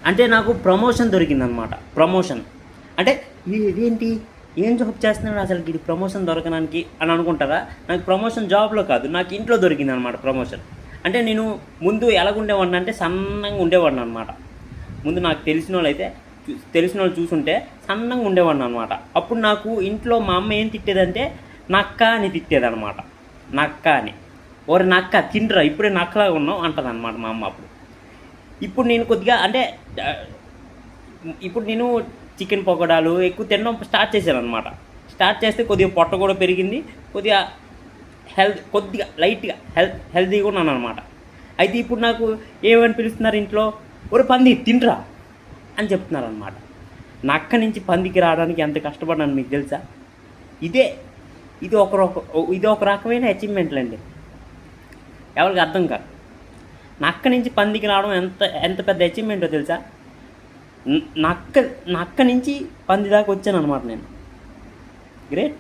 అంటే నాకు promotion దొరికిందనమాట. Promotion అంటే ఇదేంటి, ఏం జాబ్ చేస్తున్నాడు అసలుకి, ఇది ప్రమోషన్ దొరకడానికి అని అనుకుంటారా? నాకు ప్రమోషన్ జాబ్లో కాదు, నాకు ఇంట్లో దొరికిందనమాట ప్రమోషన్. అంటే నేను ముందు ఎలాగుండేవాడిని అంటే సన్నంగా ఉండేవాడిని అనమాట. ముందు నాకు తెలిసిన వాళ్ళు చూసుంటే సన్నంగా ఉండేవాడిని అనమాట. అప్పుడు నాకు ఇంట్లో మా అమ్మ ఏం తిట్టేదంటే నక్క అని తిట్టేదనమాట. నక్క అని, ఓరి నక్క తిండ్రా, ఇప్పుడే నక్కలాగా ఉన్నావు అంటది అనమాట మా అమ్మ అప్పుడు. ఇప్పుడు నేను కొద్దిగా అంటే ఇప్పుడు నేను చికెన్ పకోడాలు ఎక్కువ తినడం స్టార్ట్ చేశాను అనమాట. స్టార్ట్ చేస్తే కొద్దిగా పొట్ట కూడా పెరిగింది, కొద్దిగా కొద్దిగా లైట్గా హెల్తీగా ఉన్నాను అనమాట. అయితే ఇప్పుడు నాకు ఏమని పిలుస్తున్నారు ఇంట్లో, ఒరే పంది తింట్రా అని చెప్తున్నారు అనమాట. నక్క నుంచి పందికి రావడానికి ఎంత కష్టపడ్డాను మీకు తెలుసా? ఇదే ఇది ఒక రకమైన అచీవ్మెంట్లు అండి, ఎవరికి అర్థం కాదు. నక్క నుంచి పందికి రావడం ఎంత పెద్ద అచీవ్మెంటో తెలుసా? నక్క నుంచి పంది దాకా వచ్చాను అనమాట నేను. గ్రేట్.